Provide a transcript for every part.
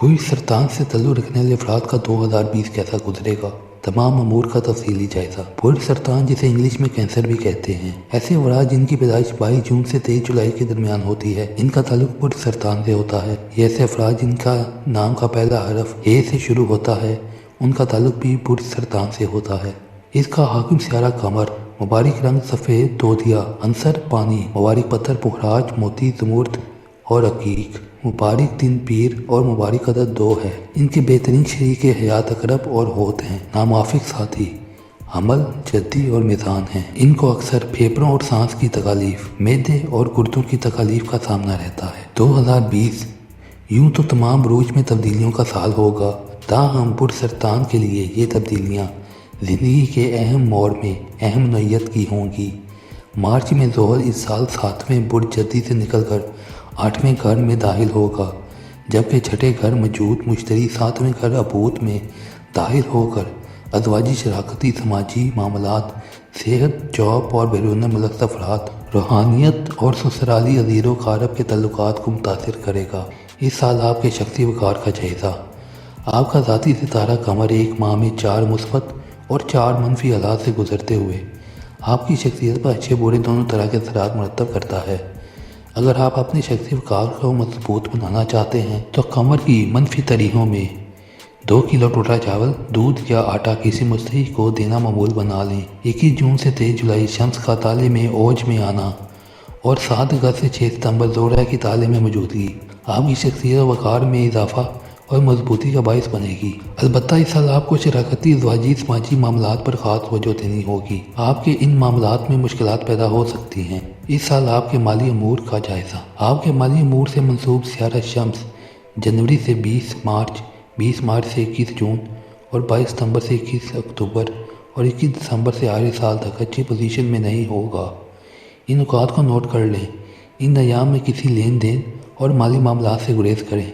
पूरी सरतान से ताल्लुक़ रखने वाले अफराद का 2020 कैसा गुजरेगा, तमाम अमूर का तफसीली जायजा। पूरी सरतान, जिसे इंग्लिश में कैंसर भी कहते हैं, ऐसे अफराद जिनकी पैदाइश 22 जून से 23 जुलाई के दरमियान होती है, इनका ताल्लुक पूरी सरतान से होता है। ये ऐसे अफराद जिनका नाम का पहला हरफ ए से शुरू होता है, उनका ताल्लुक भी पूरी सरतान से होता है। इसका हाकिम सियारा कमर, मुबारक रंग सफ़ेद तोतिया, अंसर पानी, मुबारक पत्थर पुखराज, मोती, जमुर्द और अकीक, मुबारक दिन पीर और मुबारक अदद 2 है। इनके बेहतरीन शरीक हयात अकरब और होत हैं। नामुवाफिक साथी हमल, जद्दी और मिज़ान हैं। इनको अक्सर फेफड़ों और सांस की तकालीफ, मैदे और गुर्दों की तकालीफ का सामना रहता है। 2020 यूं तो तमाम बरूज में तब्दीलियों का साल होगा, ताहम पुरसरतान के लिए ये तब्दीलियाँ ज़िंदगी के अहम मोड़ में अहम नौयत की होंगी। मार्च में ज़ोहर इस साल 7वें बुर्ज जद्दी से निकलकर 8वें घर में दाखिल होगा, जबकि छठे घर मौजूद मुश्तरी 7वें घर अबूत में दाखिल होकर अज़वाजी, शराकती, समाजी मामलात, सेहत, जॉब और बैरून मुल्क अफराद, रूहानियत और ससुराली अज़ीज़ कारब के तल्लुकात को मुतासिर करेगा। इस साल आपके शख्सी वक़ार का जायज़ा। आपका ज़ाती सितारा कमर एक माह में 4 मुस्बत और 4 मनफी हालात से गुजरते हुए आपकी शख्सियत पर अच्छे बुरे दोनों तरह के असरात मुरतब करता है। अगर आप अपने शख्सी वक़ार को मजबूत बनाना चाहते हैं तो कमर की मनफी तरीक़ों में 2 किलो टोटा चावल, दूध या आटा किसी मुस्तहिक को देना मामूल बना लें। 21 जून से 23 जुलाई शम्स का ताले में ओज में आना और 7 अगस्त से 6 सितंबर ज़ोहरा की ताले में मौजूदगी आपकी शख्सियत वक़ार में इजाफा और मजबूती का बायस बनेगी। अलबत्ता इस साल आपको शराकती, ज़वाजी, समाजी मामलात पर ख़ास तवज्जो देनी होगी। आपके इन मामलात में मुश्किलात पैदा हो सकती हैं। इस साल आपके माली अमूर का जायज़ा। आपके माली अमूर से मंसूब सियारा शम्स जनवरी से 20 मार्च, 20 मार्च से 21 जून और 22 सितंबर से 21 अक्टूबर और 21 दिसंबर से आगे साल तक अच्छी पोजीशन में नहीं होगा। इन नुकात को नोट कर लें। इन अयाम में किसी लेन देन और माली मामलात से गुरेज करें,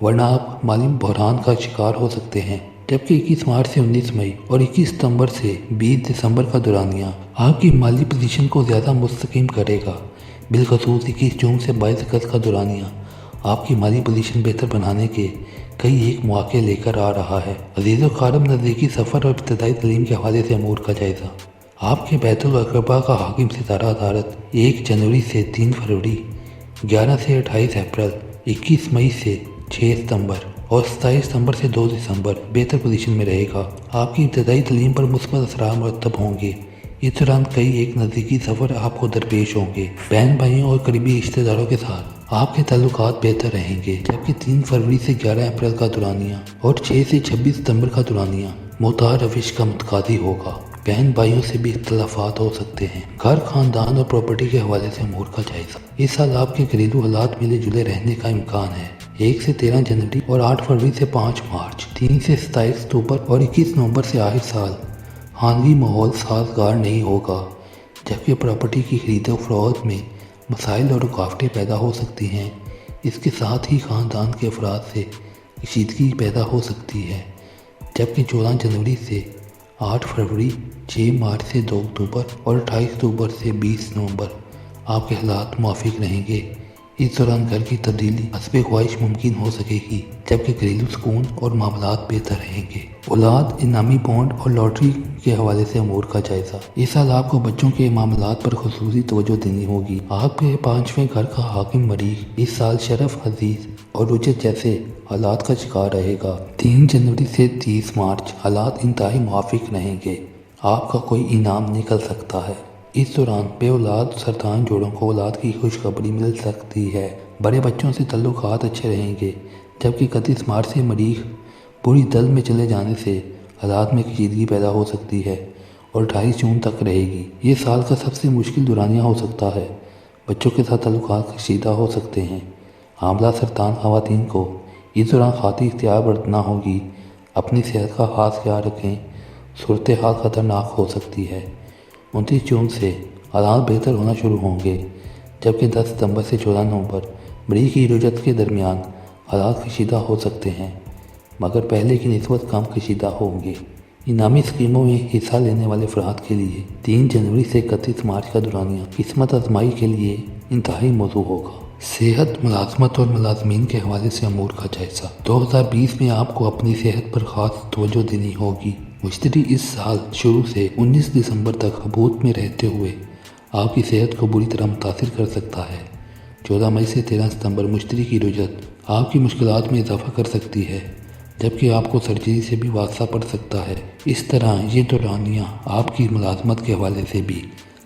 वरना आप माली बहरान का शिकार हो सकते हैं। जबकि 21 मार्च से 19 मई और 21 सितंबर से 20 दिसंबर का दौरानिया आपकी माली पोजीशन को ज़्यादा मुस्तकीम करेगा। बिलखसूस 21 जून से 22 अगस्त का दौरानिया आपकी माली पोजीशन बेहतर बनाने के कई एक मौके लेकर आ रहा है। अजीज़ कारब, नज़दीकी सफ़र और इब्तदाई तालीम के हवाले से अमूर का जायज़ा। आपके बैतुल अक़रबा का हाकिम सितारा अदारत 1 जनवरी से 3 फरवरी, 11 से 28 अप्रैल, 21 मई से 6 सितंबर और 27 सितंबर से 2 दिसंबर बेहतर पोजीशन में रहेगा। आपकी इब्तदाई तालीम पर मुस्बत असरात मुरतब होंगे। इस दौरान कई एक नज़दीकी सफ़र आपको दरपेश होंगे। बहन भाइयों और करीबी रिश्तेदारों के साथ आपके ताल्लुकात बेहतर रहेंगे। जबकि 3 फरवरी से 11 अप्रैल का दौरानिया और 6 से 26 सितंबर का दौरानिया मोतार रविश का मुतकादी होगा। बहन भाइयों से भी इख्तलाफात हो सकते हैं। घर, खानदान और प्रॉपर्टी के हवाले से अमूर का जायज़ा। इस साल आपके घरेलू हालात मिले जुले रहने का इम्कान है। 1 से 13 जनवरी और 8 फरवरी से 5 मार्च, 3 से 27 अक्टूबर और 21 नवंबर से आखिर साल खानगी माहौल साजगार नहीं होगा। जबकि प्रॉपर्टी की खरीदो फरोख्त में मसाइल और रुकावटें पैदा हो सकती हैं। इसके साथ ही ख़ानदान के अफराद से कशीदगी पैदा हो सकती है। जबकि 14 जनवरी से 8 फरवरी, 6 मार्च से 2 अक्टूबर और 28 अक्टूबर से 20 नवंबर आपके हालात मुआफिक रहेंगे। इस दौरान घर की तब्दीली हस्बे ख्वाहिश मुमकिन हो सकेगी, जबकि घरेलू सुकून और मामलात बेहतर रहेंगे। औलाद, इनामी बॉन्ड और लॉटरी के हवाले से अमूर का जायज़ा। इस साल आपको बच्चों के मामलात पर खुसूसी तवज्जो देनी होगी। आपके 5वें घर का हाकिम मरीख इस साल शरफ, अजीज और रुजत जैसे हालात का शिकार रहेगा। 3 जनवरी से 30 मार्च हालात इंतहाई मुआफिक रहेंगे। आपका कोई इनाम निकल सकता है। इस दौरान बेऔलाद सरतान जोड़ों को औलाद की खुशखबरी मिल सकती है। बड़े बच्चों से ताल्लुकात अच्छे रहेंगे। जबकि 31 मार्च से मरीख पूरी दल में चले जाने से हालात में कशीदगी पैदा हो सकती है और 28 जून तक रहेगी। ये साल का सबसे मुश्किल दौरानिया हो सकता है। बच्चों के साथ ताल्लुकात कशीदा हो सकते हैं। हामला सरतान ख़वातीन को इस दौरान खाती इख्तियार बरतना होगी। अपनी सेहत का खास ख्याल रखें। सूरत हाल ख़तरनाक हो सकती है। 29 जून से हालात बेहतर होना शुरू होंगे। जबकि 10 सितंबर से 14 नवंबर मरीख की रुजत के दरमियान हालात कशीदा हो सकते हैं, मगर पहले की निस्बत कम कशीदा होंगे। इनामी स्कीमों में हिस्सा लेने वाले अफराद के लिए 3 जनवरी से 31 मार्च का दौरानिया किस्मत आजमाई के लिए इंतहाई मौजू होगा। सेहत, मुलाजमत और मुलाजमीन के हवाले से अमूर का जायज़ा। 2020 में आपको अपनी सेहत पर ख़ास तवज्जो देनी होगी। मुश्तरी इस साल शुरू से 19 दिसंबर तक हबूत में रहते हुए आपकी सेहत को बुरी तरह मुतासिर कर सकता है। 14 मई से 13 सितंबर मुश्तरी की रुजत आपकी मुश्किलात में इजाफा कर सकती है, जबकि आपको सर्जरी से भी वास्ता पड़ सकता है। इस तरह ये दौरानिया आपकी मुलाजमत के हवाले से भी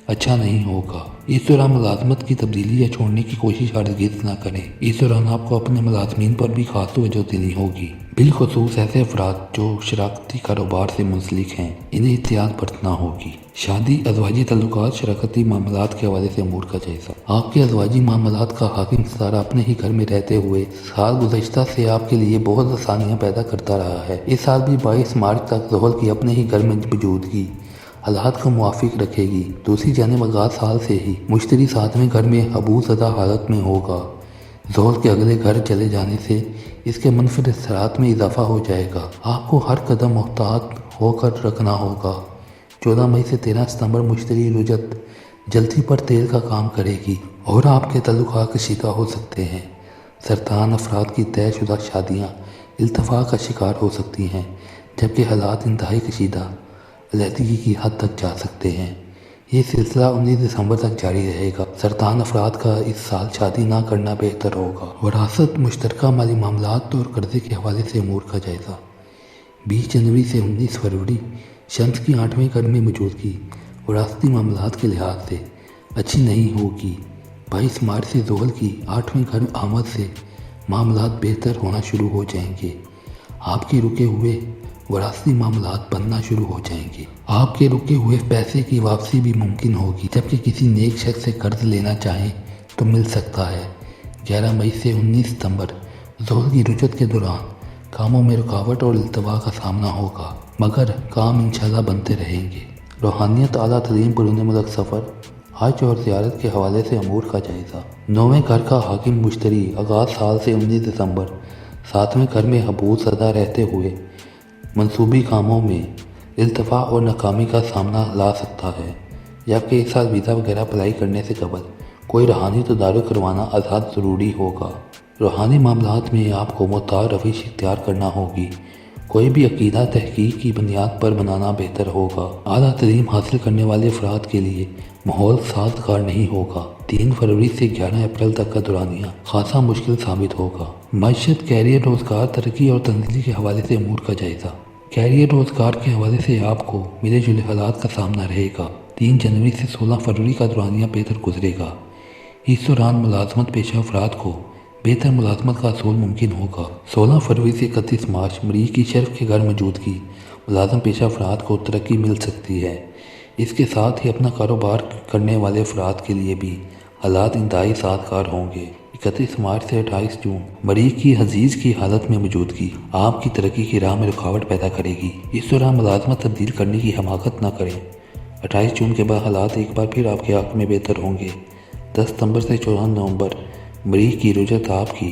अच्छा नहीं होगा। इस दौरान मुलाजमत की तब्दीली या छोड़ने की कोशिश हरगिज़ ना करें। इस दौरान आपको अपने मुलाजमीन पर भी खास तवज्जो देनी होगी, बिलखसूस ऐसे अफराद जो शराकती कारोबार से मुंसलिक हैं, इन्हें एहतियात बरतना होगी। शादी, अज़वाजी तल्लुकात, शराकती मामलात के हवाले से अमूर का जायज़ा। आपके अज़वाजी मामलात का हाकिम सितारा अपने ही घर में रहते हुए साल गुज़श्ता से आपके लिए बहुत आसानियाँ पैदा करता रहा है। इस साल भी 22 मार्च तक ज़ोहल की अपने ही घर में मौजूदगी हालात को मुआफिक रखेगी। दूसरी जानिब आगाज़ साल से ही मुश्तरी सातवें घर में हबूज़दा हालत में होगा। ज़ोहल के अगले घर चले जाने से इसके मनफी असरात में इजाफा हो जाएगा। आपको हर कदम मुहतात होकर रखना होगा। 14 मई से 13 सितंबर मुश्तरी रुजत जल्दी पर तेल का काम करेगी और आपके तल्लुकात कशीदा हो सकते हैं। सरतान अफराद की तयशुदा शादियाँ इल्तफा का शिकार हो सकती हैं, जबकि हालात इंतहाई कशीदा अलहदगी की हद तक जा सकते हैं। ये सिलसिला 19 दिसंबर तक जारी रहेगा। सरतान अफराद का इस साल शादी ना करना बेहतर होगा। वरासत, मुश्तरका माली मामलात और कर्जे के हवाले से अमूर का जायज़ा। 20 जनवरी से 19 फरवरी शम्स की 8वें घर में मौजूदगी वरासती मामलात के लिहाज से अच्छी नहीं होगी। 22 मार्च से ज़ोहल की 8वें घर आमद से मामलात बेहतर होना शुरू हो जाएंगे। आपके रुके हुए वरासती मामलात बनना शुरू हो जाएंगे। आपके रुके हुए पैसे की वापसी भी मुमकिन होगी, जबकि किसी नेक शख्स से कर्ज लेना चाहें तो मिल सकता है। 11 मई से 19 सितंबर ज़ोहल की रुजत के दौरान कामों में रुकावट और इल्तवा का सामना होगा, मगर काम इंशाल्लाह बनते रहेंगे। रूहानियत, आला तलीम, बैरून मुल्क सफ़र, हज और ज़ियारत के हवाले से अमूर का जायज़ा। 9वें घर का हाकिम मुश्तरी आगाज़ साल से 19 दिसंबर 7वें घर में हबूज़दा रहते हुए मनसूबी कामों में इल्तफा और नाकामी का सामना ला सकता है, जबकि इस साल वीज़ा वगैरह अप्लाई करने से कबल कोई रूहानी तदारुक करवाना आज़ाद ज़रूरी होगा। रूहानी मामलात में आपको मुतार रविश इख्तियार करना होगी। कोई भी अकीदा तहकीक की बुनियाद पर बनाना बेहतर होगा। आला तलीम हासिल करने वाले अफराद के लिए माहौल साज़गार नहीं होगा। 3 फरवरी से 11 अप्रैल तक का दौरानिया खासा मुश्किल साबित होगा। मईशत, कैरियर, रोज़गार, तरक्की और तंजीली के हवाले से अमूर का जायज़ा। कैरियर, रोज़गार के हवाले से आपको मिले जुले हालात का सामना रहेगा। 3 जनवरी से 16 फरवरी का दौरानिया बेहतर गुजरेगा। इस दौरान मुलाजमत पेशा अफराद को बेहतर मुलाजमत का असूल मुमकिन होगा। 16 फरवरी से 31 मार्च मरीज की शर्फ के घर मौजूदगी मुलाजम पेशा अफराद को तरक्की मिल सकती है। इसके साथ ही अपना कारोबार करने वाले अफराद के लिए भी हालात इंतहाई साज़गार होंगे। 31 मार्च से 28 जून मरीज की हजीज की हालत में मौजूदगी आपकी तरक्की की राह में रुकावट पैदा करेगी। इस दौरान मुलाजमत तब्दील करने की हमाकत न करें। 28 जून के बाद हालात एक बार फिर आपके हक़ में बेहतर होंगे। 10 सितंबर से 14 नवंबर मरीज की रुजत आपकी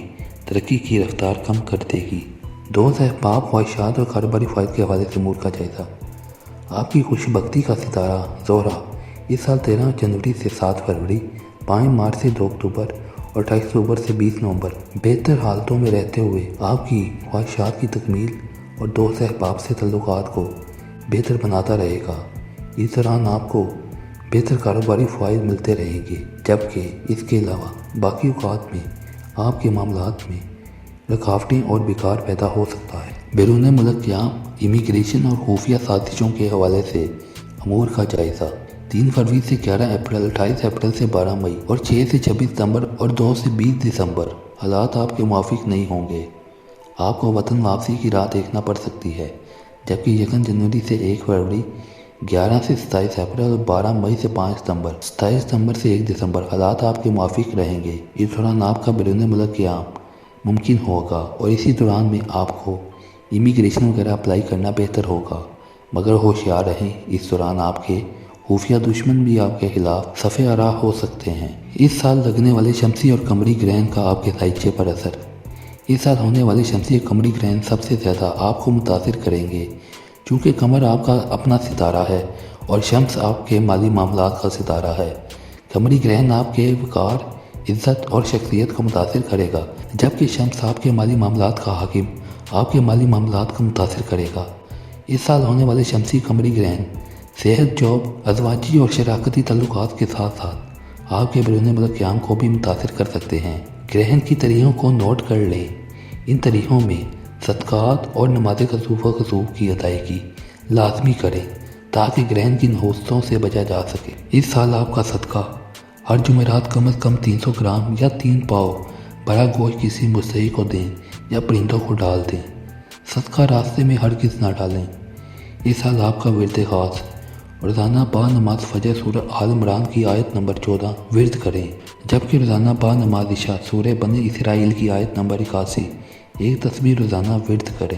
तरक्की की रफ्तार कम कर देगी। दोस्त अहबाब, ख्वाहिशात और कारोबारी फ़ायदे के हवाले से अमूर का जायज़ा। आपकी खुशबख्ती का सितारा ज़ोहरा इस साल 13 जनवरी से 7 फरवरी, 5 मार्च से 2 अक्टूबर और 28 अक्टूबर से 20 नवंबर बेहतर हालतों में रहते हुए आपकी ख्वाहिशात की तकमील और दोस्त अहबाब से तल्लुकात को बेहतर बनाता रहेगा। इस दौरान आपको बेहतर कारोबारी फ़ायदे मिलते रहेंगे, जबकि इसके अलावा बाकी औक़ात में आपके मामलात में रुकावटें और बिगाड़ पैदा हो सकता है। बैरून मुल्क क़याम, इमिग्रेशन और खुफिया साजिशों के हवाले से अमूर का जायज़ा। 3 फरवरी से 11 अप्रैल, 28 अप्रैल से 12 मई और 6 से 26 सितंबर और 2 से 20 दिसंबर हालात आपके मुआफिक नहीं होंगे। आपको वतन वापसी की राह देखना पड़ सकती है, जबकि 1 जनवरी से 1 फरवरी, 11 से 27 अप्रैल और 12 मई से 5 सितंबर, 27 सितंबर से 1 दिसंबर हालात आपके मुआफिक रहेंगे। इस दौरान आपका बैरून मुल्क क़याम मुमकिन होगा और इसी दौरान में आपको इमिग्रेशन वगैरह अप्लाई करना बेहतर होगा, मगर होशियार रहें। इस दौरान आपके खुफिया दुश्मन भी आपके खिलाफ सफ़े आरा हो सकते हैं। इस साल लगने वाले शमसी और कमरी ग्रहण का आपके साइचे पर असर। इस साल होने वाले शमसी और कमरी ग्रहण सबसे ज़्यादा आपको मुतासिर करेंगे, क्योंकि कमर आपका अपना सितारा है और शम्स आपके माली मामलात का सितारा है। कमरी ग्रहण आपके वक़ार, इज्जत और शख्सियत को मुतासिर करेगा, जबकि शम्स आपके माली मामलात का हाकिम आपके माली मामलात को मुतासिर करेगा। इस साल होने वाले शमसी कमरी ग्रहण सेहत, जॉब, अज़वाजी और शराकती तल्लुकात के साथ साथ आपके बैरून मुल्क क़याम को भी मुतासिर कर सकते हैं। ग्रहण की तारीखों को नोट कर लें। इन तारीखों में सदक़ात और नमाज़ कसूफ़ व कसूफ़ की अदायगी लाजमी करें ताकि ग्रहण की नहुस्तों से बचा जा सके। इस साल आपका सदका हर जुमेरात कम अज़ कम 300 ग्राम या 3 पाव बड़ा गोश्त किसी मुस्तहिक़ को दें या परिंदों को डाल दें। सदका रास्ते में हरगिज़ ना डालें। इस साल आपका विर्द ख़ास रोज़ाना बा नमाज फ़जर सूरह आल इमरान की आयत नंबर 14 विर्द करें, जबकि रोज़ाना बा नमाज इशा सूरह बनी इसराइल की आयत नंबर 81 एक तस्बीह रोज़ाना विर्द करें।